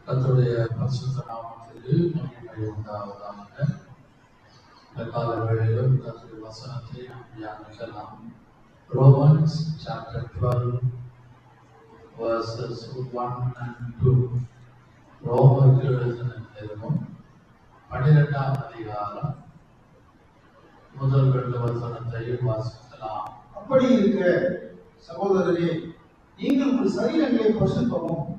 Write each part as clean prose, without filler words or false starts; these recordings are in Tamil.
கர்த்தருடைய பரிசுத்த நாமத்திற்கு மகிமை உண்டாவதாக. இந்த கால வேளையிலும் கர்த்தருடைய வசனத்தை நாம் தியானிக்கலாம். Romans chapter 12 verses 1 and 2. ரோமருக்கு எழுதின நிருபம் 12ஆம் அதிகாரம் முதல் 2 வசனத்தையும் வாசிக்கலாம். அப்படி இருக்க சகோதரரே, நீங்கள் உங்கள் சரீரங்களை பரிசுத்தமும்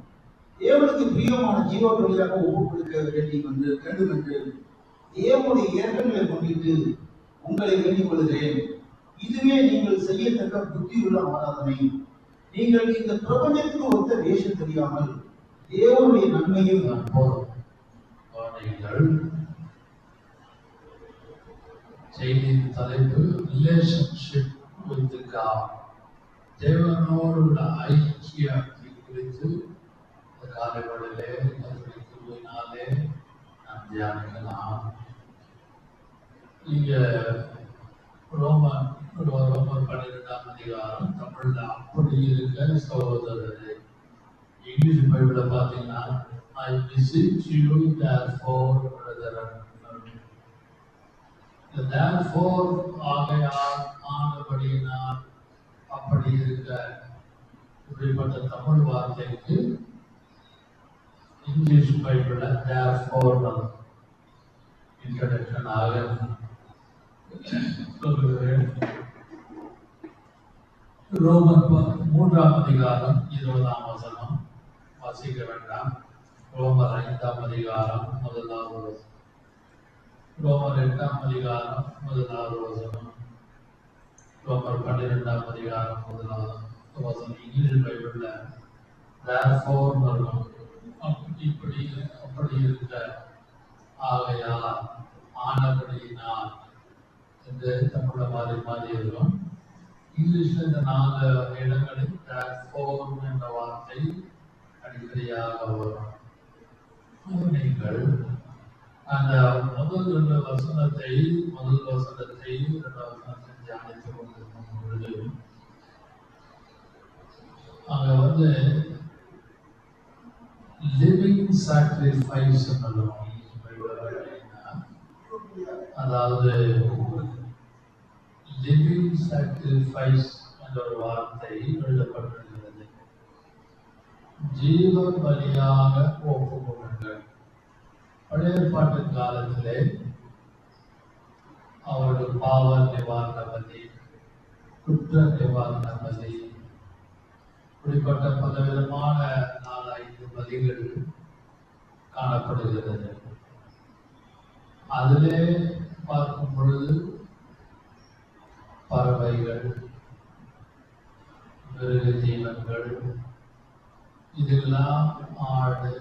தேவனுக்கு பிரியமான ஜீவ பலியாக ஒப்புக் கொடுக்க வேண்டும் என்று தேவனுடைய இரக்கங்களை முன்னிட்டு உங்களை வேண்டிக் கொள்கிறேன். இதுவே நீங்கள் செய்யத்தக்க புத்தியுள்ள ஆராதனை. நீங்கள் இந்த பிரபஞ்சத்துக்கு ஒத்த வேஷம் தெரியாமல் தேவனுடைய நன்மையில் செய்தியின் தலைப்பு ரிலேஷன்ஷிப் வித் காட். தேவனோடு உள்ள ஐக்கியத்தை குறித்து காலைகளிலே கிருபையினாலே நாம் தியானிக்கலாம். இங்க ரோமர் 12ஆம் அதிகாரம் தமிழ்ல அப்படி இருக்க சகோதரரே. இங்கிலீஷ் பைபிள பார்த்தீங்கன்னா I beseech you therefore brethren. therefore ஆகையால் ஆனபடியினால் அப்படி இருக்க இப்படிப்பட்ட தமிழ் வார்த்தைக்கு இங்கிலீஷ் பைபிள therefore இன்ட்ரோடக்ஷன் ஆக சொல்லுகிறேன். ரோமர் 3ஆம் அதிகாரம் 20ஆம் வசனம் வாசிக்க வேண்டாம். ரோமர் 5ஆம் அதிகாரம் 1வது வசனம், ரோமர் 8ஆம் அதிகாரம் 1வது வசனம், ரோமர் 12ஆம் அதிகாரம் 1வது வசனம். இங்கிலீஷ் பைபிள்ல therefore வரும். அப்படி இருக்க ஆகையால் ஆனபடியினால் என்று தமிழ்ல மாறி இருக்கும். இங்கிலீஷ்ல இந்த 4 இடங்களில் therefore என்ற வார்த்தை அடிக்கடியாக வரும். நீங்கள் அந்த முதல் 2 வசனத்தை 2 வசனத்தை தியானித்துக் கொண்டிருக்கும் பொழுது அங்க லிவிங் சாக்ரிஃபைஸ் அதாவது லிவிங் சாக்ரிஃபைஸ் என்ற ஒரு வார்த்தை எழுதப்பட்டிருக்கிறது. ஜீவ பலியாக ஒப்பு கொடுங்கள். பழைய ஏற்பாட்டு காலத்திலே அவர்கள் பாவ நிவாரண பலி, குற்ற நிவாரண பலி, இப்படிப்பட்ட பலவிதமான 4-5 பலிகள் காணப்படுகிறது. அதிலே பார்க்கும் பொழுது பறவைகள், மிருக ஜீவன்கள், இதெல்லாம் ஆடு,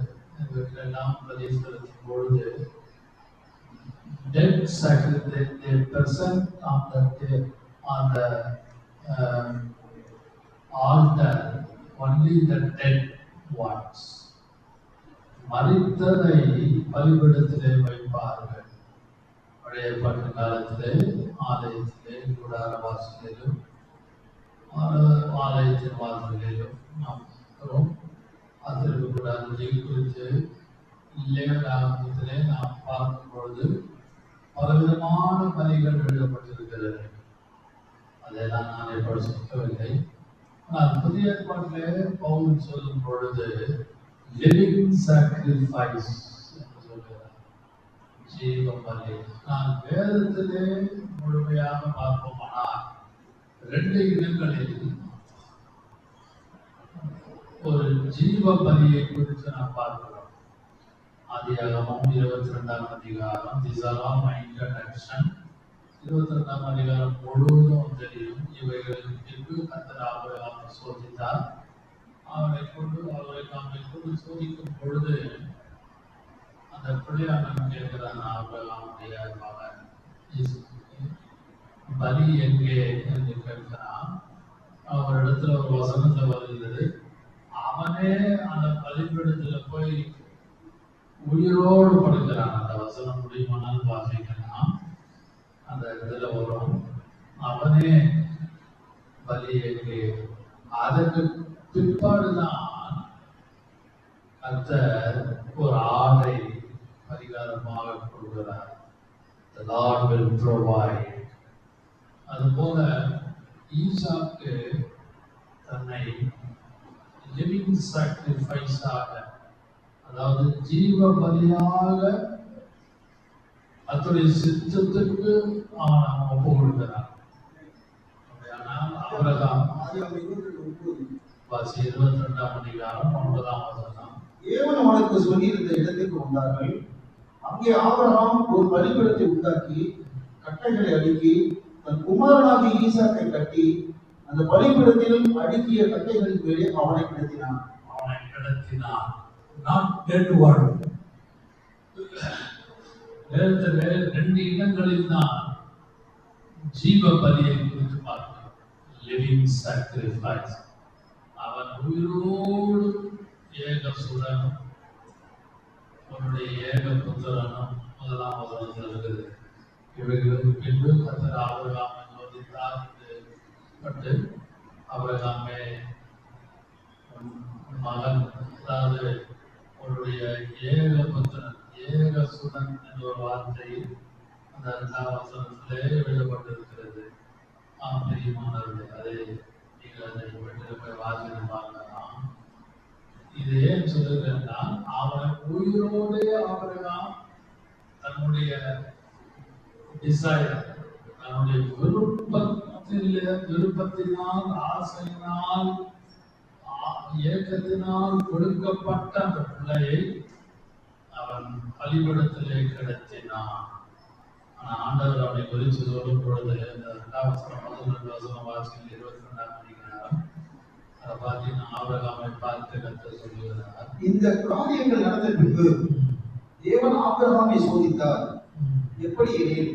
இவற்றெல்லாம் பலி செலுத்தும் பொழுது dead sacrifice they present on the altar only the dead ones. மரித்ததை பலிபீடத்திலே வைப்பார்கள். பழைய ஏற்பாட்டு காலத்திலே ஆலயத்திலே கூடார வாசலிலும் ஆலயத்தின் வாசலிலும் நாம் அதற்கு கூடாரத்தை குறித்து லேவியராகமத்திலே நாம் பார்க்கும் பொழுது பலவிதமான பலிகள் எழுதப்பட்டிருக்கிறது. அதையெல்லாம் நான் எப்படி சொல்லவில்லை. ஆனால் புதிய ஏற்பாட்டிலே பவுல் சொல்லும் பொழுது லிவிங் சாக்ரிஃபைஸ் என்று சொல்கிறார், ஜீவ பலி. நான் வேதத்திலே முழுமையாக பார்ப்போமானால் 2 இடங்களில் ஒரு ஜீவ பலியை குறித்து நாம் பார்க்கிறோம். ஆதியாகமம் 22ஆம் அதிகாரம், these are all my introduction. 22ஆம் அதிகாரம் முழுவதும் தெரியும். இவைகளின் பின்பு கர்த்தர் ஆபிரகாமை சோதித்தார். அவரை கொண்டு சோதிக்கும் பொழுது அந்த பிள்ளையாளன் கேட்கிறான், ஆபிரகாமுடைய மகன் பலி எங்கே என்று கேட்கிறான். அவரிடத்துல ஒரு வசனத்தை வருகிறது, அவனே அந்த பலிபீடத்துல போய் உயிரோடு படுக்கிறான். அந்த வசனம் முடியுமானால் வாசிக்கலாம். அந்த இதுல வரும், அவனே பலி எங்கே. அதற்கு பிற்பாடுதான் கர்த்தர் ஒரு ஆடை பரிகாரமாக கொடுக்கிறார். The Lord will provide. அதுபோல ஈசாக்கு தன்னை லிவிங் சாக்ரிஃபைஸாக, அதாவது ஜீவ பலியாக அத்துடைய சித்தத்துக்கு அவன் ஒப்பு கொடுக்கிறான். ஆபிரகாம் 22ஆம் அதிகாரம் 9ஆம் வசனம். தேவன் அவனுக்கு சொல்லியிருந்த இடத்துக்கு வந்தார்கள். அங்கே ஆபிரகாம் ஒரு பலிபீடத்தை உண்டாக்கி கட்டைகளை அடுக்கி தன் குமாரனாகிய ஈசாக்கை கட்டி அந்த பலிபீடத்தில் அடுக்கிய கட்டைகளின் மேலே அவனை கிடத்தினான். Not dead word. வேதத்திலே 2 இடங்களில் தான் ஜீவ பலியை குறித்து பார்க்கிறோம். Living sacrifice. அவன் உயிரோடு ஏகசுதனும் அவனுடைய ஏக புத்திரனும் 1ஆம் வசனத்தில் இருக்குது. இவைகளுக்கு பின்பு கர்த்தர் ஆபிரகாமை சோதித்தார் பட்டு ஆபிரகாமே மகன், அதாவது அவருடைய ஏக புத்திரன், ஏகசுதன் என்ற ஒரு வார்த்தை அந்த 2ஆம் வசனத்திலே எழுதப்பட்டிருக்கிறது. பிரியமானவர்களே, அதை நீங்கள் அதை வீட்டில் போய் வாசித்து பார்க்கலாம். இது ஏன் சொல்லுகிறேன்னா, அவனை உயிரோடைய ஆபிரகாம் தன்னுடைய டிசைர், தன்னுடைய விருப்பத்தினால், ஆசையினால், ஏக்கத்தினால் கொடுக்கப்பட்ட அந்த பிள்ளையை அவன் பலிபீடத்திலே கிடத்தினான். ஆனா ஆண்டவர் அவனை குறித்து சொல்லும் பொழுது இந்த 2ஆம் வசனம் 12 வசனம் வாசிகள் 22ஆம் அதிகாரம் அதை பார்த்தீங்கன்னா ஆபிரகாமை பார்த்து கர்த்தர் சொல்லுகிறார். இந்த காரியங்கள் நடந்த பின்பு தேவன் ஆபிரகாமை சோதித்தார். எப்படி எனில்,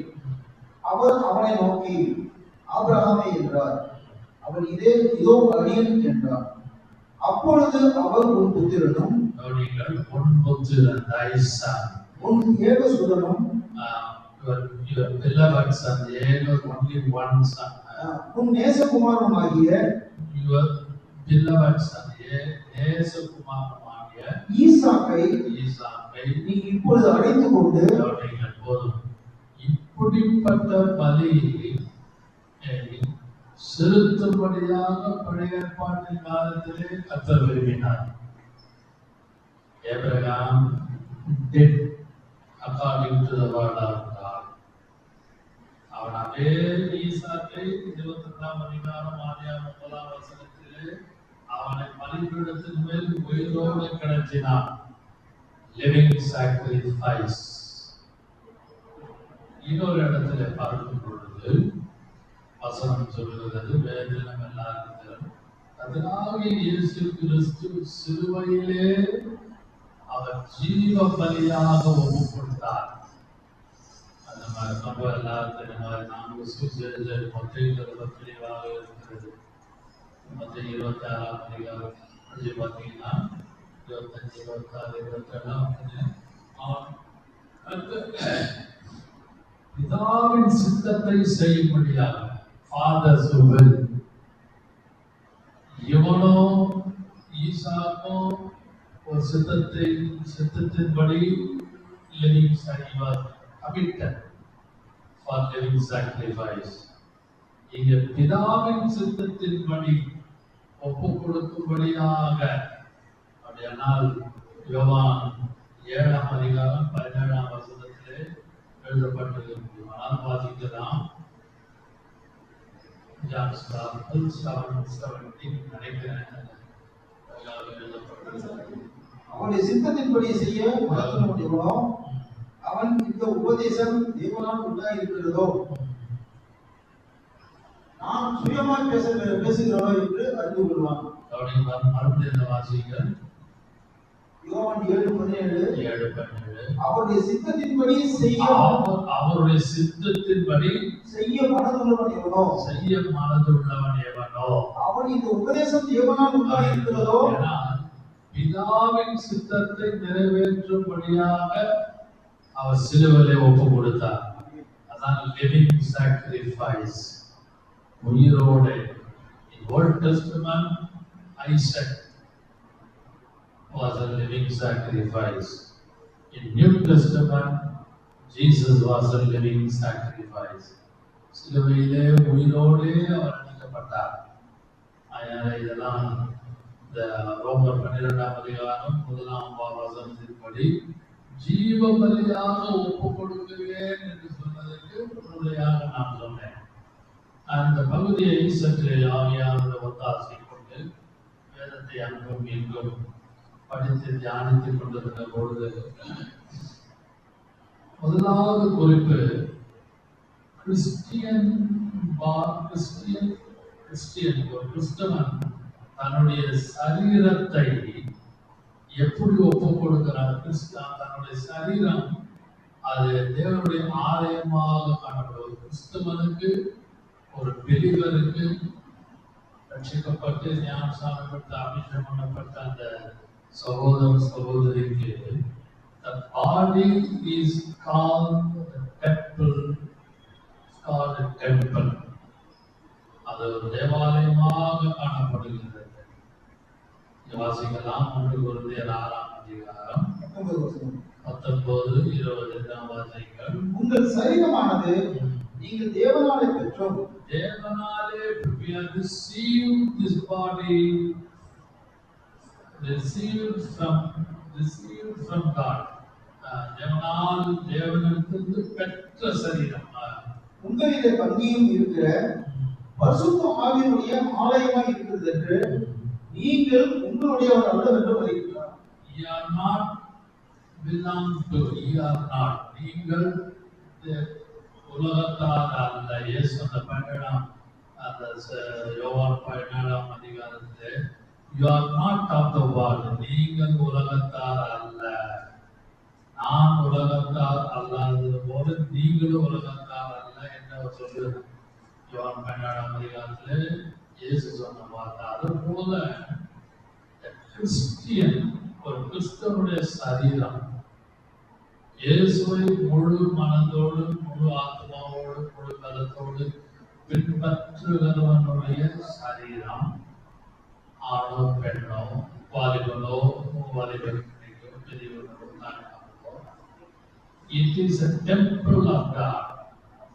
அவர் அவனை நோக்கி ஆபிரகாமே என்றார். அவன் இதோ அடியேன் என்றார். அப்பொழுது அவர் உன் புத்திரனும் உன் ஏகசுதனும் your beloved son, only one son, உன் நேசகுமாரனுமாகிய your beloved son, நேசகுமாரனுமாகிய ஈசாக்கை நீ இப்பொழுது அழைத்துக் கொண்டு போதும். இப்படிப்பட்ட பலியை செலுத்தும்படியாக பழைய ஏற்பாட்டின் காலத்திலே கர்த்தர் விரும்பினார். Abraham did according to the word of God. அவன் அதே ஈசாக்கை 22ஆம் அதிகாரம் ஆதியாகமம் 9ஆம் வசனத்திலே அவனை பலிபீடத்தின் மேல் உயிரோடு கிடத்தினான். Living sacrifice. இன்னொரு இடத்துல பார்க்கும் பொழுது வசனம் சொல்லுகிறது, வேதம் எல்லாரும் அதனாலே இயேசு கிறிஸ்து சிலுவையிலே அவர் ஜீவ பலியாக ஒப்பு கொடுத்தார். அந்த மாதிரி நம்ம எல்லாத்தையும் 4 சுவிசேஷ மொத்தம் தெளிவாக இருக்கிறது. மொத்தம் 26ஆம் அதிகாரம் பார்த்தீங்கன்னா 25, 26, 27 பிதாவின் சித்தத்தை செய்யும்படியாக ஃபாதர்ஸ் வில். இவனோ ஈசாக்கோ ஒரு சித்தத்தின்படி living sacrifice for living sacrifice. இங்க பிதாவின் சித்தத்தின்படி ஒப்பு கொடுக்கும்படியாக. அப்படியானால் யோவான் 7ஆம் அதிகாரம் 17ஆம் வசனத்திலே எழுதப்பட்டிருக்கிறது. ஆனால் வாசிக்கலாம். ஜான்ஸ் காஸ்பல் 7:17 நினைக்கிறேன் எழுதப்பட்டிருக்கிறது. அவனுடைய சித்தத்தின்படி செய்ய மனதிலோ அவன் இந்த உபதேசம் தேவனால் உண்டாயிருக்கிறதோ நான் சுயமாய் பேசுகிறோம் என்று அறிந்து கொள்வான். மறுபடியும் வாசிகள். யோவான் 7:17 அவருடைய சித்தத்தின்படி அவருடைய சித்தத்தின்படி செய்ய மனதுள்ளவன் எவனோ அவன் இந்த உபதேசம் தேவனால் உண்டாயிருக்கிறதோ. பிதாவின் சித்தத்தை நிறைவேற்றும்படியாக அவர் சிலுவையிலே ஒப்பு கொடுத்தார். அதான் லிவிங் சாக்ரிஃபைஸ். உயிரோடு. In Old Testament, Isaac was a living sacrifice. In New Testament, Jesus was a living sacrifice. சிலுவையிலே உயிரோடே அவர் அடிக்கப்பட்டார். அதனால இதெல்லாம் இந்த ரோமர் 12ஆம் அதிகாரம் 1ஆம் வசனத்தின்படி ஜீவ பலியாக ஒப்பு கொடுக்கிறேன் என்று சொன்னதற்கு உறுதியாக நான் சொன்னேன். அந்த பகுதியை சற்று ஆவியானது ஒத்தாசை கொண்டு வேதத்தை அங்கும் இங்கும் படித்து தியானித்துக் கொண்டிருந்த பொழுது முதலாவது குறிப்பு கிறிஸ்தவன் தன்னுடைய சரீரத்தை எப்படி ஒப்புக் கொடுக்கிறார்? தன்னுடைய சரீரம் அது தேவனுடைய ஆலயமாக காணப்படுவது. கிறிஸ்தவனுக்கு, ஒரு பிலிவருக்கு, ரட்சிக்கப்பட்டு ஞானஸ்நானம் அபிஷேகம் பண்ணப்பட்ட அந்த சகோதர சகோதரிக்கு the body is called the temple. called a temple. அது ஒரு தேவாலயமாக காணப்படுகிறது. வாசிக்கலாம் 1 கொரிந்தியர் 6ஆம் அதிகாரம் 19, 20 வாசிகள். உங்கள் சரீரமானது நீங்கள் தேவனாலே பெற்றோம். தேவனாலே we have received this body, received from God. தேவனிடத்திலிருந்து பெற்ற சரீரம். உங்களிலே பங்கியும் இருக்கிற பரிசுத்த ஆவியினுடைய ஆலயமாய் இருக்கிறது என்று நீங்கள் உங்களுடையவர் அல்ல என்று அறிவிக்கிறார். You are not belong to, you are not. நீங்கள் உலகத்தார் அல்ல. இயேசு அந்த 12ஆம் அந்த யோவான் 17ஆம் அதிகாரத்திலே you are not of the world. நீங்கள் உலகத்தார் அல்ல. நான் உலகத்தார் அல்லாதது போல நீங்களும் உலகத்தார் அல்ல என்று அவர் சொல்லுகிறார். யோவான் 17ஆம் அதிகாரத்திலே இயேசு சொன்ன வார்த்தை. அது போல கிறிஸ்டியன், ஒரு கிறிஸ்தவனுடைய சரீரம் இயேசுவை முழு மனதோடு, முழு ஆத்மாவோடு, முழு பலத்தோடு பின்பற்றுகிறவனுடைய சரீரம். ஆணோ பெண்ணோ, வாலிபனோ வாலிபனுக்கோ பெரியவனோ, it is a temple of God.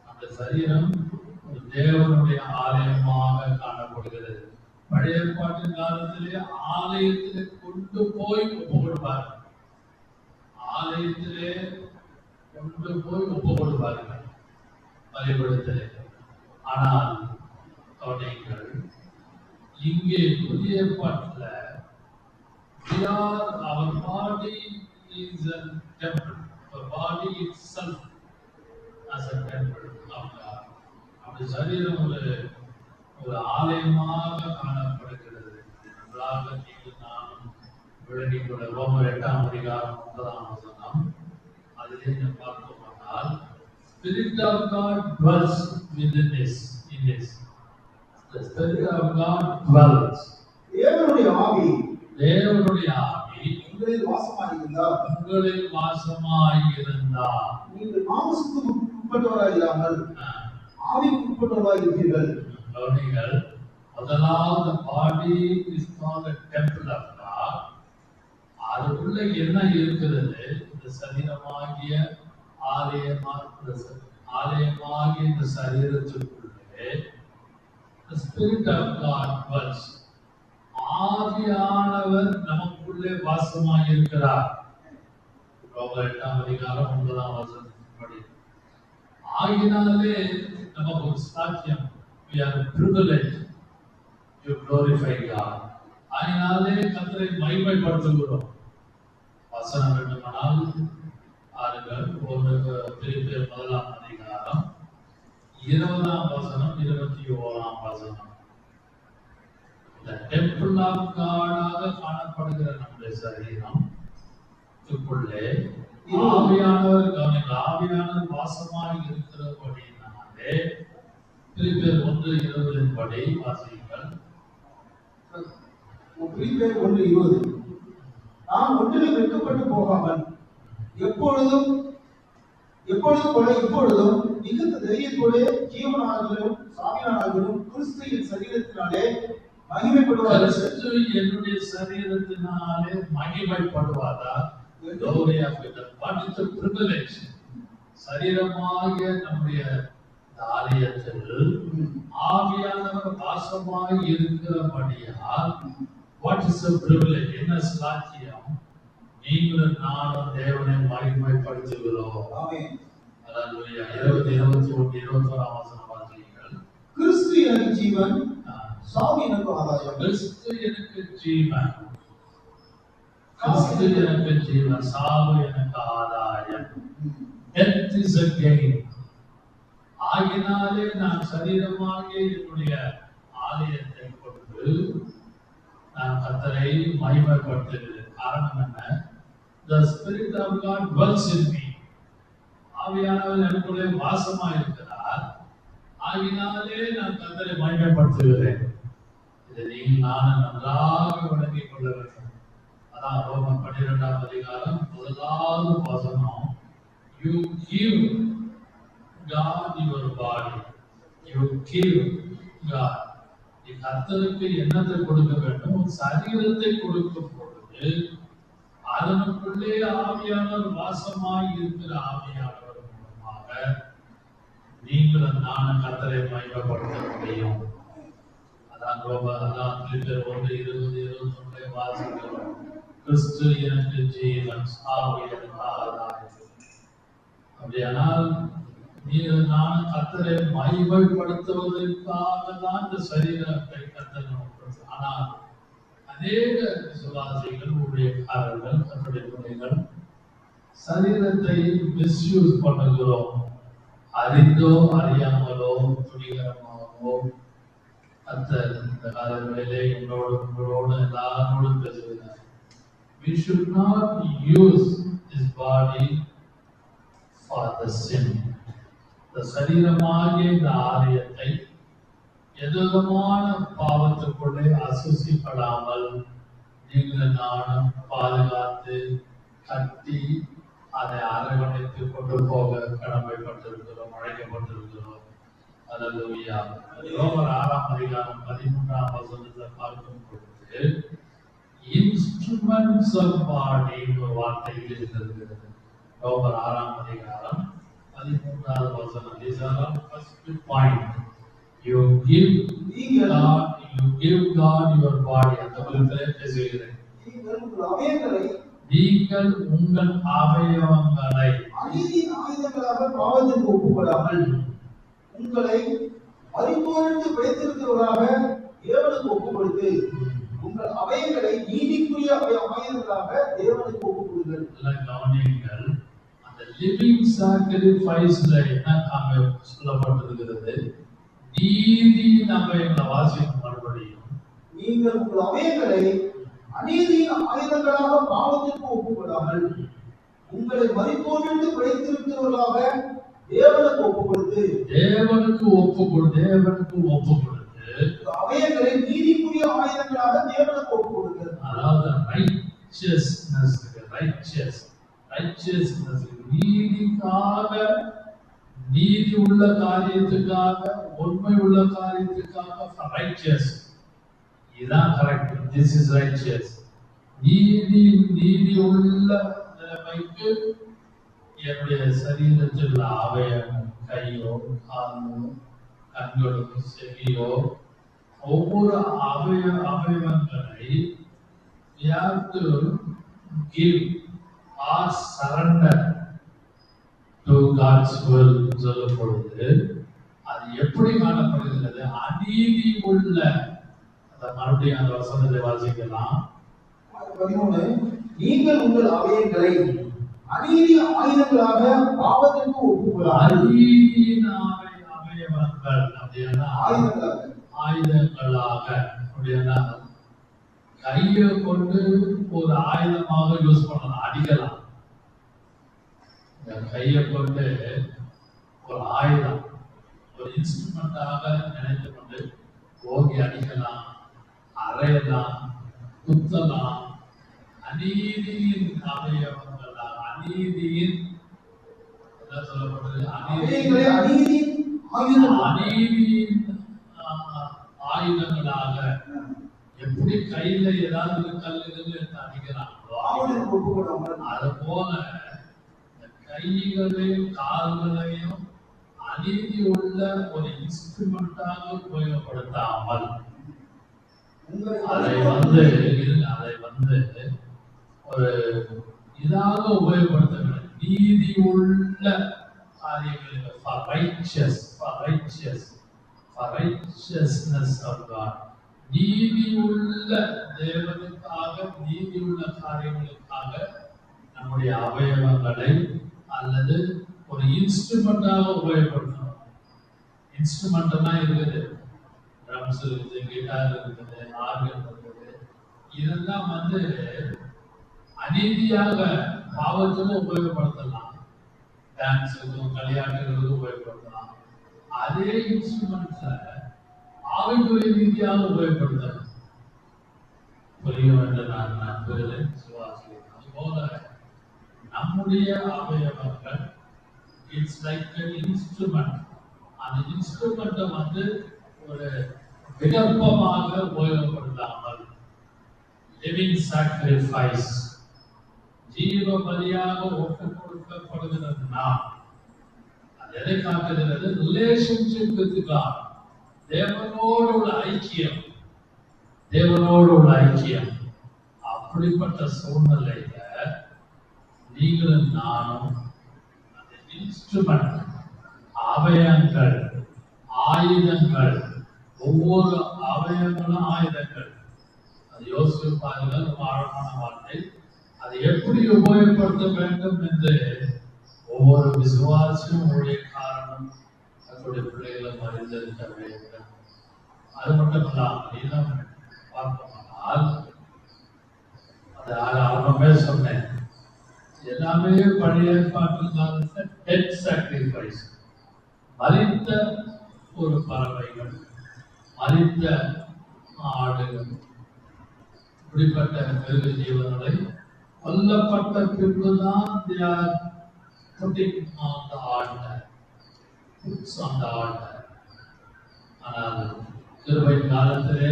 அந்த சரீரம் தேவனுடைய ஆலயமாக காணப்படுகிறது. பழைய ஏற்பாட்டின் காலத்திலே ஆலயத்திலே கொண்டு போய் ஒப்பு கொடுப்பார்கள். ஆலயத்திலே கொண்டு போய் ஒப்பு கொடுப்பார்கள் பலிபீடத்திலே. ஆனால் கவனியுங்கள், இங்கே புதிய ஏற்பாட்டில் our body is a temple. Our body itself as a temple of God. அப்படி சரீரம் ஒரு ஆலயமாக காணப்படுகிறது. நன்றாக நீங்கள் நானும் விளங்கிக் கொள்ள. ரோமர் 8ஆம் அதிகாரம் 9ஆம் வசனம். அதிலே நாம் பார்த்தோமானால் Spirit of God dwells within us. The Spirit of God dwells. தேவனுடைய ஆவி உங்களில் வாசமாயிருந்தால் நீங்கள் மாம்சத்துக்கு உட்பட்டவராய் இல்லாமல் ஆவிக்கு உட்பட்டவராய் இருப்பீர்கள். முதலாவது body is called a temple of God. அதுக்குள்ள என்ன இருக்கிறது? இந்த சரீரமாகிய ஆலயமாகிய இந்த சரீரத்திற்குள்ளே the Spirit of God dwells. ஆவியானவர் நமக்குள்ளே வாசமாய் இருக்கிறார். ரோமர் 8ஆம் அதிகாரம் 9ஆம் வசனத்தின்படி. ஆகினாலே நமக்கு ஒரு சாட்சியம். We are privileged to glorify God. ஆகினாலே கர்த்தரை மகிமைப்படுத்துகிறோம். வசனம் வேண்டுமானால் ஆறுகள் பிலிப்பியர் 1ஆம் அதிகாரம் 20ஆம் வசனம் 21ஆம் வசனம். The temple of God காணப்படுகிற நம்முடைய சரீரம் உள்ளே ஆவியானவர் வாசமாய் இருக்கிறபடினாலே பிலிப்பியர் 1:20 படி வாசியுங்கள். பிலிப்பியர் 1:20 நாம் ஒன்றிலும் வெட்கப்பட்டு போகாமல் எப்பொழுதும் இப்பொழுதும் மிகுந்த தைரியத்தோடு ஜீவனானாலும் சாவியானாலும் கிறிஸ்துவின் சரீரத்தினாலே மகிமைப்படுவார்கள். கிறிஸ்து என்னுடைய சரீரத்தினாலே மகிமைப்படுவாரா? Glory of God. What is the privilege? சரீரமாகிய நம்முடைய ஆலயத்தில் ஆவியானவர் வாசமாய் இருக்கிறபடியால் what is the privilege? என்ன சாட்சியம்? நீங்களும் நானும் தேவனை மகிமைப்படுத்துகிறோம். ஆமென். அல்லேலூயா. 21 வசனம் வாசியுங்கள். கிறிஸ்து எனக்கு ஜீவன், சாவு எனக்கு ஆதாயம். கிறிஸ்து எனக்கு ஜீவன், கிறிஸ்து எனக்கு ஜீவன், சாவு எனக்கு ஆதாயம். Death is a gain. ஆகினாலே நான் சரீரமாகிய என்னுடைய ஆலயத்தை கொண்டு நான் கர்த்தரை மகிமைப்படுத்துகிறேன். காரணம் என்ன? The Spirit of God dwells in me. ஆவியானவர் எனக்குள்ளே வாசமாய் இருக்கிறார். ஆகினாலே நான் கர்த்தரை மகிமைப்படுத்துகிறேன். இதை நீங்கள் நானும் நன்றாக விளங்கிக் கொள்ள வேண்டும். அதான் ரோமர் 12ஆம் அதிகாரம் 1வது வசனம். You give God your body. You give God. நீ கர்த்தருக்கு என்னத்தை கொடுக்க வேண்டும்? சரீரத்தை கொடுக்கும் பொழுது அதனுக்குள்ளே ஆவியானவர் வாசமாய் இருக்கிற ஆவியானவர் மூலமாக நீங்களும் நானும் கர்த்தரை மகிமைப்படுத்த முடியும். அதான் பிலிப்பியர் 1:20-21 வாசிக்கிறோம். கிறிஸ்து எனக்கு ஜீவன், சாவு எனக்கு ஆதாயம். அப்படியானால் நீங்கள் நானும் கர்த்தரை மகிமைப்படுத்துவதற்காக தான் இந்த சரீரத்தை கர்த்தர் நமக்கு. ஆனால் அநேக விசுவாசிகள், ஊழியக்காரர்கள், கர்த்தருடைய பிள்ளைகள் சரீரத்தை மிஸ்யூஸ் பண்ணுகிறோம். அறிந்தோ அறியாமலோ துணிகரமாகவோ. கர்த்தர் இந்த காலங்களிலே உங்களோடு எல்லாரோடும் பேசுகிறார். We should not use this body for the sin. இந்த சரீரமாகிய இந்த ஆலயத்தை எதுவிதமான பாவத்துக்குள்ளே அசுசிப்படாமல் நீங்கள் நானும் பாதுகாத்து கட்டி அதை அரவணைத்து கொண்டு போக கடமைப்பட்டிருக்கிறோம், அழைக்கப்பட்டிருக்கிறோம். அல்லேலூயா. ரோமர் 6ஆம் அதிகாரம் 13ஆம் வசனத்தை பார்க்கும் பொழுது இன்ஸ்ட்ருமெண்ட்ஸ் ஆஃப் பாடி ஒரு வார்த்தை இருக்கிறது. ரோமர் 6ஆம் அதிகாரம் 13வது வசனம். These are the first point. You give God your body. அந்த குறிப்பிலே பேசுகிறேன். நீங்கள் உங்கள் அவயவங்களை அநீதியின் ஆயுதங்களாக பாவத்திற்கு ஒப்புக்கொடாமல் உங்களை பரிபூரணத்து வைத்திருக்கிறவராக தேவனுக்கு ஒப்புக்கொடுத்து உங்கள் அவயங்களை நீதிக்குரிய ஆயுதங்களாக தேவனுக்கு ஒப்புக்கொடுங்கள். கவனியுங்கள். அந்த லிவிங் சாக்ரிஃபைஸ்ல என்ன சொல்லப்பட்டிருக்கிறது? நீதியின் அவயங்களை வாசிக்கும் மறுபடியும். நீங்கள் உங்கள் அவயங்களை அநீதியின் ஆயுதங்களாக பாவத்திற்கு ஒப்புக்கொடாமல் உங்களை பரிபூரணத்து வைத்திருக்கிறவர்களாக தேவனுக்கு ஒப்புக்கொடுத்து அவயங்களை நீதிக்குரிய ஆயுதங்களாக தேவனுக்கு ஒப்புக்கொடுங்கள். அதாவது righteousness நீதிக்காக, நீதி உள்ள காரியத்துக்காக, உண்மை உள்ள காரியத்துக்காக, righteous. இதுதான் கரெக்ட். This is righteous. நீதி உள்ள நிலைமைக்கு என்னுடைய சரீரத்தில் அவயவம், கையோ, காலோ, கண்களோ, செவியோ, ஒவ்வொரு அவயவங்களை we have to give or surrender to God's will சொல்லும் பொழுது அது எப்படி காணப்படுகிறது? அநீதி உள்ள, மறுபடியும் அந்த வசனத்தை வாசிக்கலாம். 13. நீங்கள் உங்கள் அவயங்களை அநீதி ஆயுதங்களாக பாவத்திற்கு ஒப்புக்கொடாமல். அநீதியின் அவயவங்கள் அப்படின்னா ஆயுதங்களாக அப்படின்னா கையை கொண்டு ஒரு ஆயுதமாக யூஸ் பண்ணலாம், அடிக்கலாம். கையை கொண்டு ஒரு ஆயுதம், ஒரு இன்ஸ்ட்ருமெண்டாக நினைத்து கொண்டு ஓங்கி அடிக்கலாம், அறையலாம், குத்தலாம். அநீதியின் அவயவங்களாக, அநீதியின் என்ன சொல்லப்பட்டது? அநீதியின் ஆயுதங்களாக எப்படி கையில ஏதாவது கல்லுகள் அடிக்கிறாங்களோ அது போல இந்த கைகளையும் கால்களையும் அநீதி உள்ள ஒரு இன்ஸ்ட்ருமெண்டாக உபயோகப்படுத்தாமல் அதை வந்து ஒரு இதாக உபயோகப்படுத்த வேண்டும். நீதி உள்ள காரியங்களுக்கு for righteousness of God, நீதி உள்ள தேவனுக்காக, நீதி உள்ள காரியங்களுக்காக நம்முடைய அவயவங்களை அல்லது ஒரு இன்ஸ்ட்ருமெண்டாக உபயோகப்படுத்தணும். இன்ஸ்ட்ருமெண்ட்லாம் இருக்குது, ட்ரம்ஸ் இருக்குது, கிட்டார் இருக்குது, ஆர்கன் இருக்குது. இதெல்லாம் வந்து அநீதியாக பாவத்துக்கும் உபயோகப்படுத்தலாம், டான்ஸுக்கும் விளையாட்டுகளுக்கும் உபயோகப்படுத்தலாம். அதே இன்ஸ்ட்ருமெண்ட்ஸ ஆவிக்குரிய ரீதியாக உபயோகப்படுத்தலாம். புரியும் என்று நான் நம்புகிறேன், சுவாசிக்கிறேன். அதுபோல நம்முடைய அவயவங்கள் இட்ஸ் லைக் இன்ஸ்ட்ருமெண்ட். அந்த இன்ஸ்ட்ருமெண்ட்டை வந்து ஒரு விகற்பமாக உபயோகப்படுத்தாமல் லிவிங் சாக்ரிஃபைஸ், ஜீவ பலியாக ஒப்புக் கொடுக்கப்படுகிறதுனா அது எதை காட்டுகிறது? ரிலேஷன்ஷிப் வித் காட், தேவனோடு உள்ள ஐக்கியம், தேவனோடு உள்ள ஐக்கியம். அப்படிப்பட்ட சூழ்நிலையில நீங்களும் நானும் அந்த இன்ஸ்ட்ருமெண்ட், அவயங்கள், ஆயுதங்கள், ஒவ்வொரு அவயங்களும் ஆயுதங்கள். அது யோசித்து பாருங்கள், ஆழமான வார்த்தை. அதை எப்படி உபயோகப்படுத்த வேண்டும் என்று ஒவ்வொரு விசுவாசியும் ஊழியக்காரனும் தன்னுடைய பிள்ளைகளும் அறிந்திருக்க வேண்டும். அது மட்டும் இல்லாமல் இன்னும் பார்ப்போமானால், அது ஆரம்பமே சொன்னேன், எல்லாமே பழைய ஏற்பாட்டில் டெத் சாக்ரிஃபைஸ், மரித்த ஒரு பறவைகள், மரித்த ஆடுகள், இப்படிப்பட்ட மிருக ஜீவன்களை கொல்லப்பட்ட பின்புதான் putting on the altar, puts on the altar. ஆனால் கிருபை காலத்திலே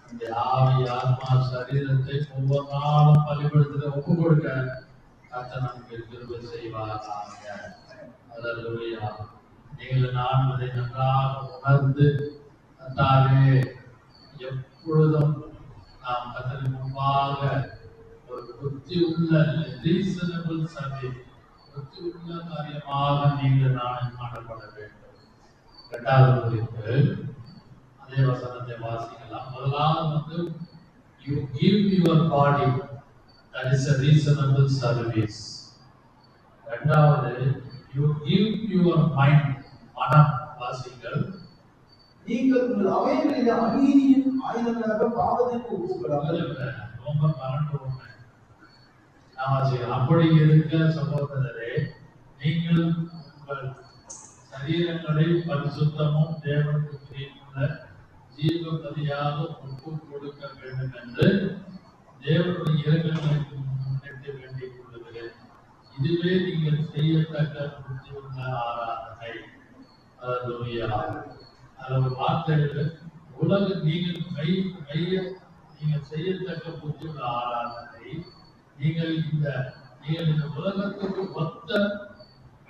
இந்த ஆவி, ஆத்மா, சரீரத்தை ஒவ்வொரு நாளும் பலிபடுத்த ஒப்பு கொடுக்க கர்த்தர் நமக்கு கிருபை செய்வாராக. அல்லேலூயா. நீங்கள் நான் அதை நன்றாக உணர்ந்து கர்த்தாவே, எப்பொழுதும் நாம் கர்த்தருக்கு முன்பாக ஒரு புத்தி உள்ள ரீசனபிள் சர்வீஸ், புத்தி உள்ள காரியமாக நீங்கள் நான் காணப்பட வேண்டும். இரண்டாவது குறிப்பு, அதே வசனத்தை வாசிக்கலாம். முதலாவது வந்து you give your body, that is a reasonable service. இரண்டாவது you give your mind, மனம். வாசிங்கள். நீங்கள் உங்கள் அவயவங்களில் அநீதியின் ஆயுதங்களாக பாவத்திற்கு ஒப்புக்கொடாமல். ரொம்ப பரண்டு உண்மை. அப்படி இருக்க சகோதரரே, நீங்கள் உங்கள் சரீரங்களை பரிசுத்தமும் தேவனுக்கு பிரியமுள்ள ஜீவ பலியாக ஒப்புக் கொடுக்க வேண்டும் என்று தேவனுடைய இரக்கங்களுக்கு முன்னிட்டு வேண்டிக் கொள்கிறேன். இதுவே நீங்கள் செய்யத்தக்க புத்தியுள்ள ஆராதனை. அல்லேலூயா. அது ஒரு வார்த்தைகள் உலக நீங்கள் செய்யத்தக்க புத்தியுள்ள ஆராதனை. நீங்கள் இந்த உலகத்துக்கு ஒத்த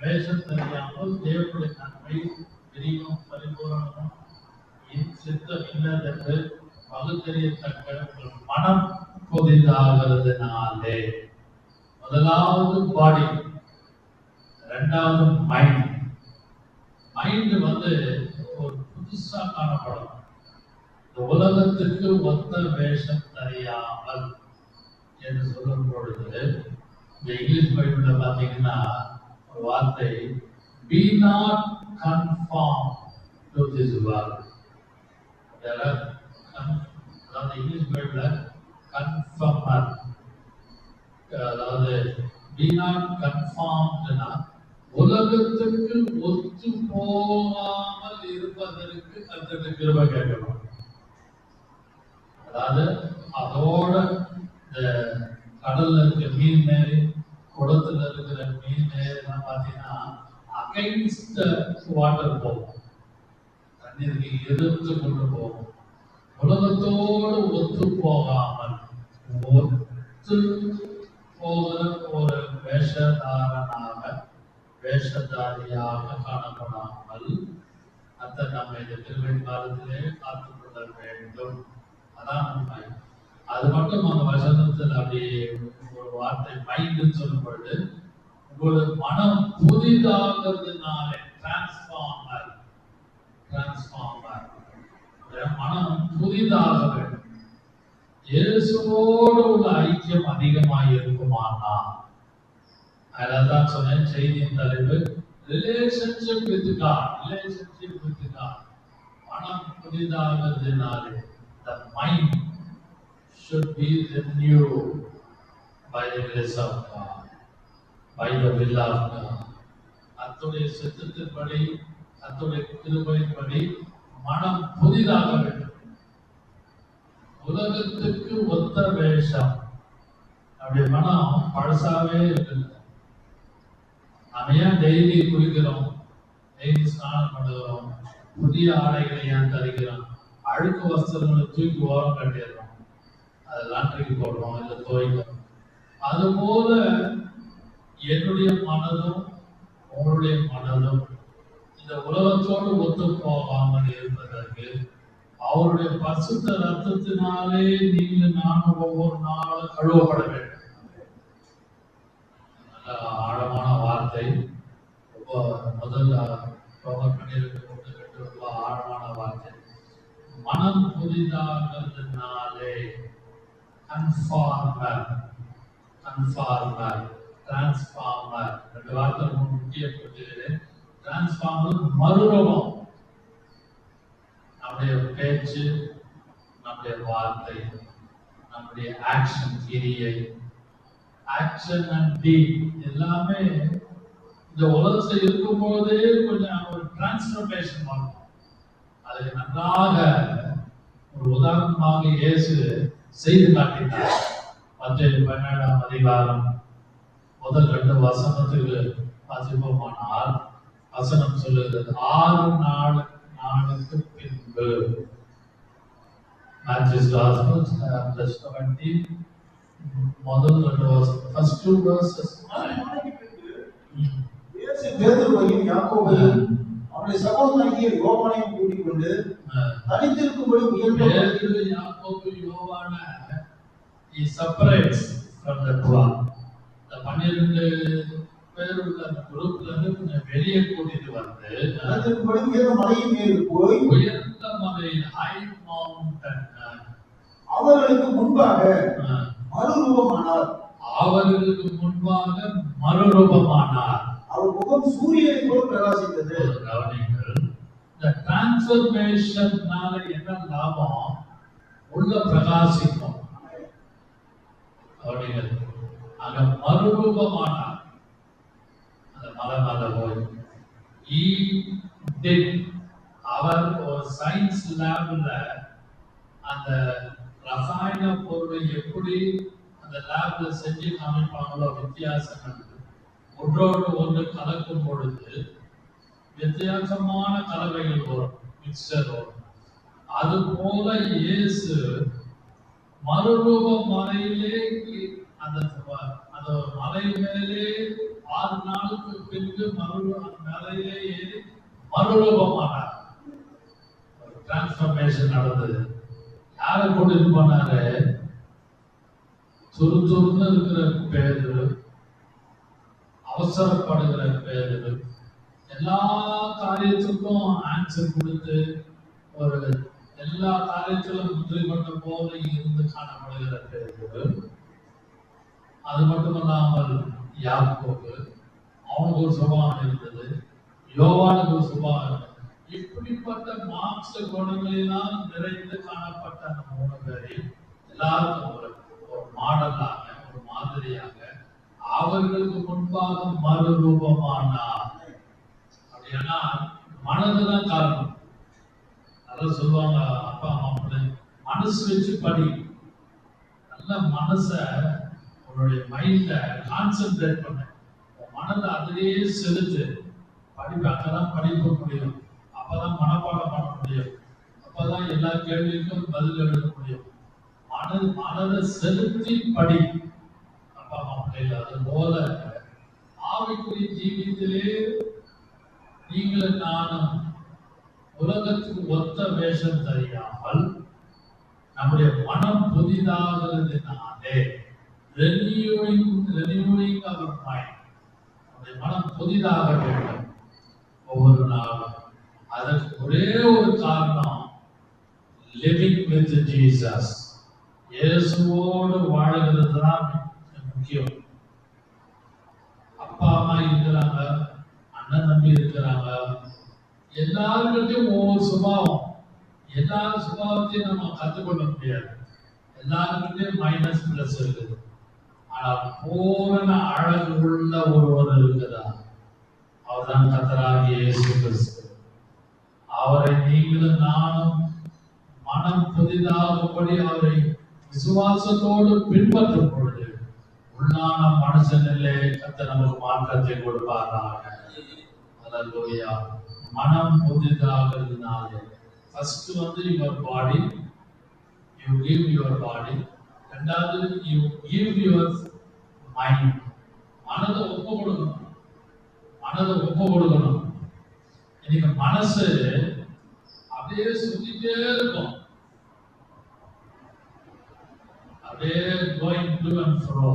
வேஷம் தெரியாமல் தேவனுடைய நன்மை, பிரிவும், பரிபூரணமும் சித்தம் இல்லதென்று பகுத்தறியத்தக்க உங்கள் மனம் புதிதாகிறதுனாலே. முதலாவது பாடி, இரண்டாவது மைண்ட். மைண்ட் வந்து ஒரு புதுசா காணப்படும். இந்த உலகத்துக்கு ஒத்த வேஷம் தெரியாமல் என்று சொல்லும் பொழுது, இந்த இங்கிலீஷ் பைபிள்ல பாத்தீங்கன்னா ஒரு வார்த்தை, be not conformed to this world. அதாவது இங்கிலீஷ் பைபிள்ல கன்ஃபர்மர், அதாவது be not conformed, உலகத்துக்கு ஒத்து போகாமல் இருப்பதற்கு கர்த்தருக்கு கிருபை கேட்கணும். அதாவது அதோட இந்த கடல்ல இருக்கிற மீன், குளத்துல இருக்கிற மீன் எல்லாம் பாத்தீங்கன்னா அகைன்ஸ்ட் வாட்டர் போகும், தண்ணீருக்கு எதிர்த்து கொண்டு போகும். உலகத்தோடு ஒத்து போகாமல் ஒத்து போகிற ஒரு வேஷதாரியாக காணப்படாமல் அத்தை நம்ம இந்த திருவிழா காலத்திலே காத்துக்கொள்ள வேண்டும். அதான் உண்மை. அது மட்டும் அந்த வசனத்தில் அப்படி ஒரு வார்த்தை மைண்டுன்னு சொல்லும் பொழுது உங்களுக்கு மனம் புதிதாகிறதுனாலே டிரான்ஸ்ஃபார்மர் மனம் புதிதாக வேண்டும். இயேசுவோடு உள்ள ஐக்கியம் அதிகமாக இருக்குமானா, அதான் சொன்னேன் செய்தியின் தலைப்பு ரிலேஷன்ஷிப் வித் காட். மனம் புதிதாகிறதுனாலே the mind should be renewed by the grace of God, by the will of God. அத்துடைய சித்தத்தின்படி அத்துடைய கிருபையின்படி மனம் புதிதாக வேண்டும். உலகத்துக்கு ஒத்த வேஷம் அப்படி மனம் பழசாவே இருக்குது. நம்ம ஏன் டெய்லி குளிக்கிறோம், டெய்லி ஸ்நானம் பண்ணுகிறோம், புதிய ஆடைகளை ஏன் தருகிறோம், அழுக்கு வஸ்திரங்களை தூக்கி ஓரம் கட்டிடுறோம், அதை லாண்டரிக்கு போடுறோம், இல்லை துவைக்கிறோம். அதுபோல என்னுடைய மனதும் உங்களுடைய மனதும் இந்த உலகத்தோடு ஒத்து போகாமல் இருப்பதற்கு அவருடைய பரிசுத்த ரத்தத்தினாலே நீங்கள் நானும் ஒவ்வொரு நாளும் கழுவப்பட வேண்டும். நல்ல ஆழமான வார்த்தை. முதல் ரோமர் 12:2 ரொம்ப ஆழமான வார்த்தை. மனம் புதிதாகிறதுனாலே கன்ஃபார்மர் டிரான்ஸ்ஃபார்மர் ரெண்டு வார்த்தை ரொம்ப முக்கியப்படுகிறது. டிரான்ஸ்ஃபார்மர் மறுரூபம். நம்முடைய பேச்சு, நம்முடைய வார்த்தை, நம்முடைய ஆக்ஷன், கிரியை, ஆக்ஷன் அண்ட் டீட் எல்லாமே இந்த உலகத்தில் இருக்கும் போதே கொஞ்சம் ஒரு டிரான்ஸ்ஃபர்மேஷன் வரும். அதுக்கு நன்றாக ஒரு உதாரணமாக இயேசு செய்து காட்டினார். மத்தேயு 17ஆம் அதிகாரம் முதல் 2 வசனத்துக்கு வாசிப்போமானால் வசனம் சொல்லுகிறது 6 நாளுக்கு பின்பு. Matthew's Gospel chapter 17 முதல் 2 வசனம், first 2 verses. இயேசு பேதுருவையும் யாக்கோபையும் அவருடைய சகோதரனாகிய யோவானையும் கூட்டிக் கொண்டு தனித்திருக்கும்படி பேதுரு, யாக்கோபு, யோவான he separates from the 12. இந்த 12 பேர் உள்ள அந்த குரூப்ல இருந்து கொஞ்சம் வெளியே கூட்டிட்டு வந்து தனித்திருக்கும்படி உயர்ந்த மலையின் மேல் போய் உயர்ந்த மலையில் ஹை மவுண்டன் அவர்களுக்கு முன்பாக மறுரூபமானார். அவர் முகம் சூரியனை போல் பிரகாசித்தது. இந்த டிரான்ஸ்ஃபர்மேஷன்னால என்ன லாபம்? உள்ள பிரகாசிக்கும். அங்க மறுரூபமானார். அந்த மலை மேல போய் அவர் ஒரு சயின்ஸ் லேப்ல அந்த ரசாயன பொருளை எப்படி அந்த லேப்ல செஞ்சு காமிப்பாங்களோ வித்தியாசங்கள் ஒன்றோடு ஒன்று கலக்கும் பொழுது வித்தியாசமான கலவைகள் வரும், மிக்சர் வரும். அது போல இயேசு மறுரூப மலையிலே அந்த மலை மேலே 6 நாளுக்கு பின்பு மலையிலே ஏறி மறுரூபமானார். டிரான்ஸ்ஃபர்மேஷன் நடந்தது. யாரை கூட்டிட்டு போனாரு? துருதுருன்னு இருக்கிற பேரு, அவசரப்படுகிற பேரு, எல்லா காரியத்துக்கும் ஆன்சர் கொடுத்து ஒரு எல்லா காரியத்திலும் முந்திரி கொண்ட போல இருந்து காணப்படுகிற பேரு. அது மட்டுமல்லாமல் யாக்கோபு, அவனுக்கு ஒரு சுபாவம் இருந்தது, யோவானுக்கு ஒரு சுபாவம் இருந்தது. இப்படிப்பட்ட மாம்ச குணங்களினால் நிறைந்து காணப்பட்ட அந்த 3 பேரையும் எல்லாருக்கும் ஒரு மாடலாக, ஒரு மாதிரியாக அவர்களுக்கு முன்பாக மறுரூபமானார். அப்படின்னா மனதுதான் காரணம். அதான் சொல்லுவாங்க அப்பா அம்மா, மனசு வச்சு படி. நல்ல மனச உன்னுடைய மைண்ட கான்சென்ட்ரேட் பண்ண, உன் மனதை அதிலேயே செலுத்து. படிப்பு அங்கதான் படிக்க முடியும், அப்பதான் மனப்பாடம் பண்ண முடியும். அப்பதான் எல்லா கேள்விக்கும் பதில் எழுத முடியும். மனதை செலுத்தி படி. அப்பா அம்மா பிள்ளைகள் அது போல ஆவிக்குரிய ஜீவியத்திலே நீங்களும் நானும் உலகத்துக்கு ஒத்த வேஷம் தெரியாமல் நம்முடைய மனம் புதிதாகிறதுனாலே renewing our mind, நம்முடைய மனம் புதிதாக வேண்டும் ஒவ்வொரு நாளும். அதற்கு ஒரே ஒரு காரணம், living with Jesus. இயேசுவோடு வாழ்கிறது தான் முக்கியம். அப்பா அம்மா இருக்கிறாங்க, அண்ணன் தம்பி இருக்கிறாங்க, எல்லாருக்கிட்டையும் ஒவ்வொரு சுபாவம். எல்லா சுபாவத்தையும் நம்ம கற்றுக்கொள்ள முடியாது. எல்லாருக்கிட்டையும் மைனஸ் பிளஸ் இருக்குது. ஆனால் பூரண அழகு உள்ள ஒருவர் இருக்கிறார். அவர்தான் கர்த்தராகிய இயேசு கிறிஸ்து. அவரை நீங்களும் நானும் மனம் புதிதாகும்படி அவரை விசுவாசத்தோடு பின்பற்றும் பொழுது உள்ளான மனுஷனிலே கர்த்தர் நமக்கு மாற்றத்தை கொடுப்பாராக. அல்லேலூயா. மனம் புதிதாகிறதுனாலே first your body, you give your body. ரெண்டாவது யூ கிவ் யுவர் மைண்ட். மனதை ஒப்பு கொடுக்கணும். இன்னைக்கு மனசு அப்படியே சுத்திட்டே இருக்கும், அப்படியே கோயிங் டு அண்ட் ஃப்ரோ.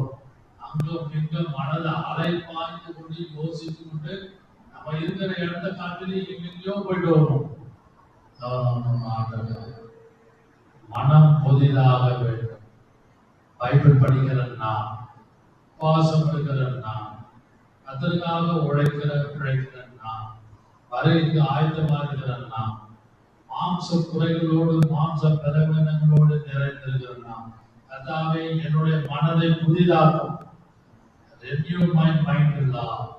அங்கும் இங்கும் மனதை அலை பாய்ந்து கொண்டு யோசித்து கொண்டு நம்ம இருக்கிற இடத்த காட்டிலே எங்கெங்கயோ போயிட்டு வருவோம். மனம் புதிதாக வேண்டும். பைபிள் படிக்கிற நாம், உபவாசம் எடுக்கிற நாம், அதற்காக உழைக்கிற நாம், வரைக்கு ஆயத்தமா இருக்கிற நாம், மாம்ச குறைகளோடு மாம்ச பலவீனங்களோடு நிறைந்திருக்கிற நாம், கர்த்தாவே என்னுடைய மனதை புதிதாக்கும். Renew my mind, Lord.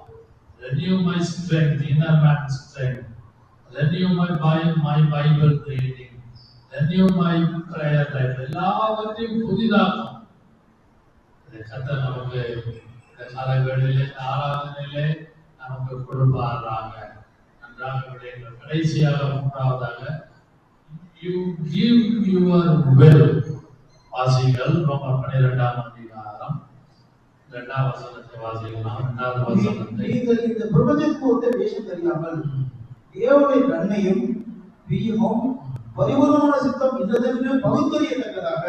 Renew my strength, inner man strength. Renew my Bible reading. Renew my prayer life. எல்லாவற்றையும் புதிதாக்கும். கர்த்தர் நமக்கு இந்த காலங்களிலே ஆராதனையிலே நமக்கு கொடுப்பாராக. நன்றாக விளையுங்கள். கடைசியாக மூன்றாவதாக, you give your will. வாசிகள் ரோமர் 12ஆம் அதிகாரம் 2ஆம் வசனத்தை வாசிக்கலாம். 2ஆவது வசனத்தை, நீங்கள் இந்த பிரபஞ்சத்துக்கு ஒத்த வேஷம் தெரியாமல் தேவனுடைய நன்மையும் பிரியமும் பரிபூரணமான சித்தம் இன்னதென்று பகுத்தறியத்தக்கதாக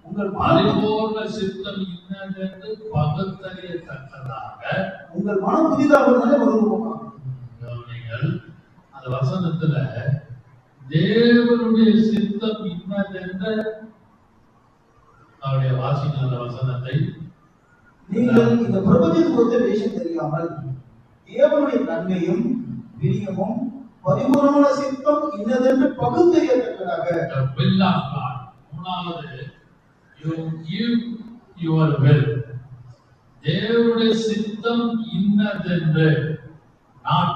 உங்கள் பரிபூரண சித்தம் இன்னதென்று பகுத்தறியத்தக்கதாக உங்கள் மனம் புதிதாகுவதாலே வருவோமாக. நீங்கள் அந்த வசனத்துல தேவனுடைய சித்தம் இன்னதென்று அவருடைய வாசிக்கிற அந்த வசனத்தை, நீங்கள் இந்த பிரபஞ்சத்துக்கு ஒத்த வேஷம் தெரியாமல் தேவனுடைய நன்மையும் பிரியமும் பரிபூரணமான சித்தம் இன்னதென்று பகுத்தறியத்தக்கதாக. will of God. மூணாவது, you give your will. தேவனுடைய சித்தம் இன்னதென்று, not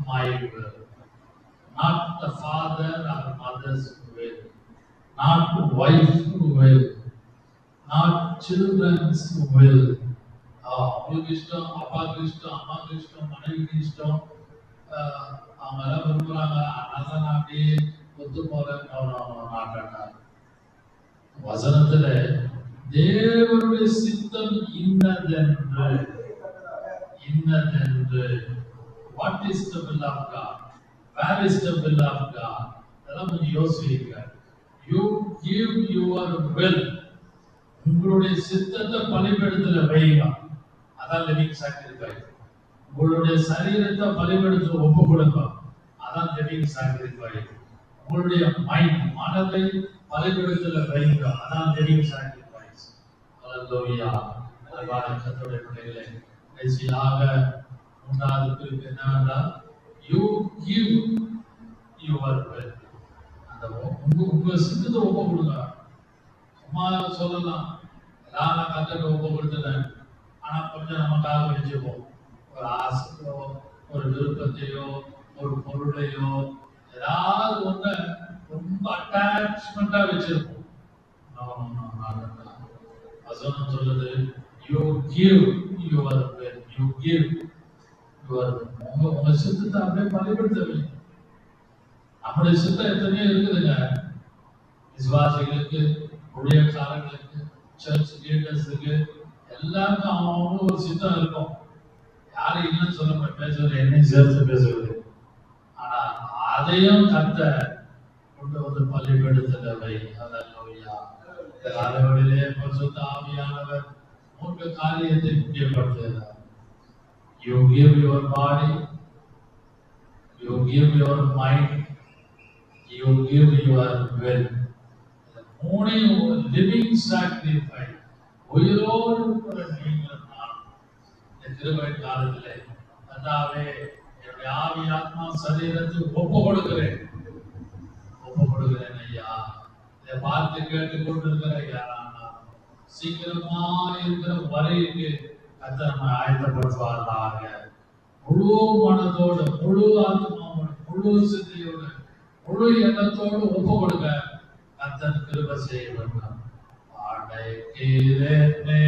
my will, not the father or mother's will, not wife's will, not children's will. அவங்களுக்கு இஷ்டம், அப்பாவுக்கு இஷ்டம், அம்மாவுக்கு இஷ்டம், மனைவிக்கு இஷ்டம், அவங்க எல்லாம் விரும்புறாங்க, அதனால நான் அப்படியே ஒத்து போறேன். வசனத்துல தேவனுடைய சித்தம் இன்னதென்று. What is the will of God? Where is the will of God? அதெல்லாம் கொஞ்சம் யோசிங்க. You give your will. உங்களுடைய சித்தத்தை பலிபீடத்துல வைங்க. அதான் லிவிங் சாக்ரிஃபைஸ். உங்களுடைய சரீரத்தை பலிபீடத்துல ஒப்பு கொடுங்க. அதான் லிவிங் சாக்ரிஃபைஸ். உங்களுடைய மைண்ட், மனதை பலிபீடத்துல வைங்க. அதான் லிவிங் சாக்ரிஃபைஸ். அல்லேலூயா. அன்பான கர்த்தருடைய பிள்ளைகளே, கடைசியாக மூன்றாவது குறிப்பு என்னவென்றால், you give your will. அந்த உங்க சித்தத்தை ஒப்பு கொடுங்க. சும்மா சொல்லலாம், நான் கர்த்தருக்கு ஒப்பு கொடுத்துட்டேன், ஆனா கொஞ்சம் நமக்காக வச்சுப்போம். ஒரு ஆசையோ, ஒரு விருப்பத்தையோ, ஒரு பொருளையோ, ஏதாவது ஒண்ணு ரொம்ப அட்டாச்மெண்டா வச்சிருப்போம். வசனம் சொல்லுது, you give your will. You give your will. உங்க சித்தத்தை அப்படியே பலிபடுத்த வைங்க. நம்முடைய சித்தம் எத்தனையோ இருக்குதுங்க. விசுவாசிகளுக்கு, ஊழியக்காரர்களுக்கு, சர்ச் லீடர்ஸுக்கு எல்லாருக்கும் அவங்க ஒரு சித்தம் இருக்கும். யாரும் இல்லைன்னு சொல்ல முடியும், பேசுறது என்னையும் சேர்த்து பேசுறது. ஆனா அதையும் கத்த கொண்டு வந்து பள்ளிப்படுத்தல வை. அல்லேலூயா. காலையிலே பரிசுத்த ஆவியானவர் 3 காரியத்தை முக்கியப்படுத்துகிறார். You give your body, you give your mind, you give your will. மூணையும் லிவிங் சாக்ரிஃபைஸ், உயிரோடு கூட நீங்கள் நான் இந்த கிருபை காலத்திலே கர்த்தாவே என்னுடைய ஆவி ஆத்மா சரீரத்தை ஒப்பு கொடுக்கிறேன் ஐயா. இதை பார்த்து கேட்டுக் கொண்டிருக்கிற யாரானா சீக்கிரமா இருக்கிற வரைக்கு கர்த்தர் நம்மை ஆயத்தப்படுத்துவார்களாக. முழு மனதோடு, முழு ஆத்மாவோடு, முழு சிந்தையோடு, முழு எண்ணத்தோடு ஒப்பு கொடுக்க கர்த்தர் கிருபை செய்ய வேண்டும். அடைக்கிறேனே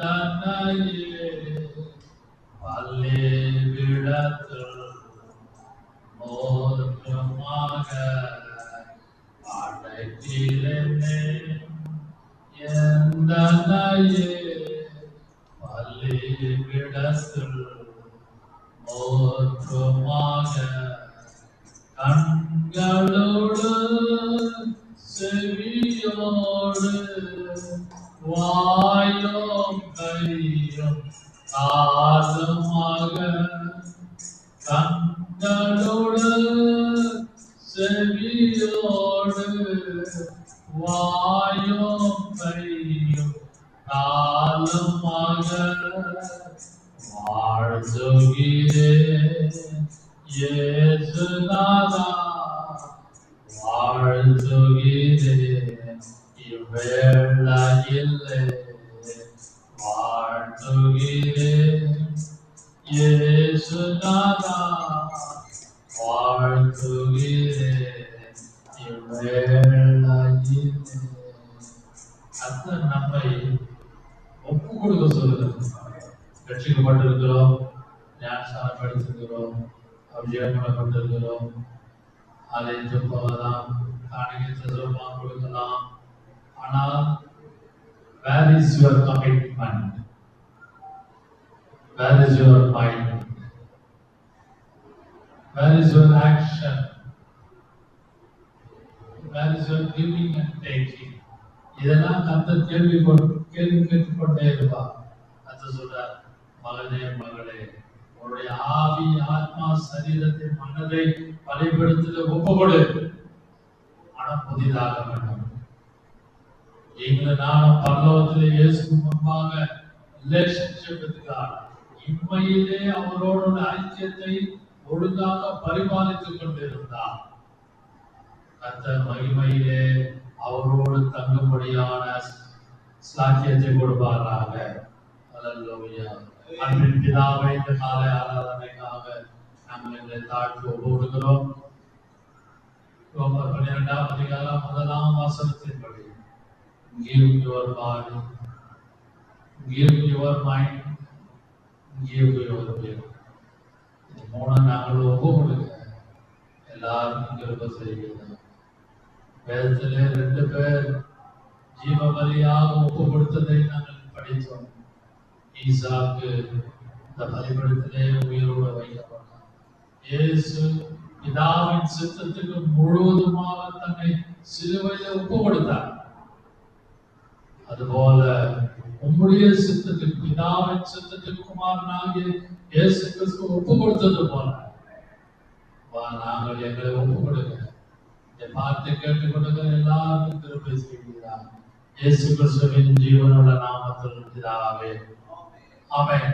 என்னையே பள்ளிவிடத்தில் மோசமாக அடைக்கிறேனே என்னையே பள்ளிவிடத்தில் மோசமாக கண்களோடு செவியோடு வாயும் கையும் காதுமாக கண்களோடு செவியோடு வாயும் கையும் காதுமாக வாழ்த்துகிறேன் இயேசுநாதா, வாழ்த்துகிறேன் இவ்வேளையிலே, வாழ்த்துகிறேன் இயேசுநாதா, வாழ்த்துகிறேன் இவ்வேளையிலே. கர்த்தர் நம்மை ஒப்பு கொடுக்க சொல்லுகிறது. ரட்சிக்கப்பட்டிருக்கிறோம், ஞானஸ்நானப்படுத்திருக்கிறோம், அபிஷேகம் பண்ணப்பட்டிருக்கிறோம், ஆலயத்துக்கு போகலாம், காணிக்கை தசமமாக கொடுக்கலாம். ஆனால் where is your commitment? Where is your mind? Where is your action? Where is your giving and taking? இதெல்லாம் கர்த்தர் கேள்வி கேட்டுக்கொண்டே இருப்பார். கர்த்தர் சொல்றார், மகனே மகளே, உன்னுடைய ஆவி ஆத்மா சரீரத்தை மனதை பலிபீடத்தில் ஒப்புக்கொடு. மனம் புதிதாக வேண்டும். நீங்கள் நானும் பரலோகத்திலே இயேசு முன்பாக ரிலேஷன்ஷிப்புக்காக இம்மையிலே அவரோட ஐக்கியத்தை ஒழுங்காக பரிபாலித்துக் கொண்டிருந்தார். கர்த்தர் மகிமையிலே அவரோடு தங்கும்படியான சாக்கியத்தை கொடுப்பாராக. அல்லேலூயா. அன்பின் பிதாவே, இந்த காலை ஆராதனைக்காக நாங்கள் எங்களை தாழ்த்தி ஒப்புக்கொடுக்கிறோம். ரோமர் 12ஆம் அதிகாரம் 1ஆம் வசனத்தின்படி give your body, give your mind, give your will. இந்த மூணு நாங்கள் ஒப்புக்கொடுக்க எல்லாருக்கும் கிருபை செய்கிறோம். வேதத்திலே 2 பேர் ஜீவ பலியாக ஒப்பு கொடுத்ததை நாங்கள் படித்தோம். ஈசாக்கு இந்த பலிபீடத்திலே உயிரோடு வைக்கப்பட்டார். இயேசு பிதாவின் சித்தத்துக்கு முழுவதுமாக தன்னை சிலுவையில் ஒப்பு கொடுத்தார். அதுபோல உம்முடைய சித்தத்துக்கு, பிதாவின் சித்தத்துக்கு குமாரனாகிய இயேசு கிறிஸ்து ஒப்பு கொடுத்தது போல நாங்கள் எங்களை ஒப்பு கொடுக்க இதை பார்த்து கேட்டுக் கொடுக்கிற எல்லாருக்கும் கிருபை செய்கிறார். இயேசு கிறிஸ்துவின் ஜீவனுள்ள நாமத்தில் பிதாவே, ஆமென்.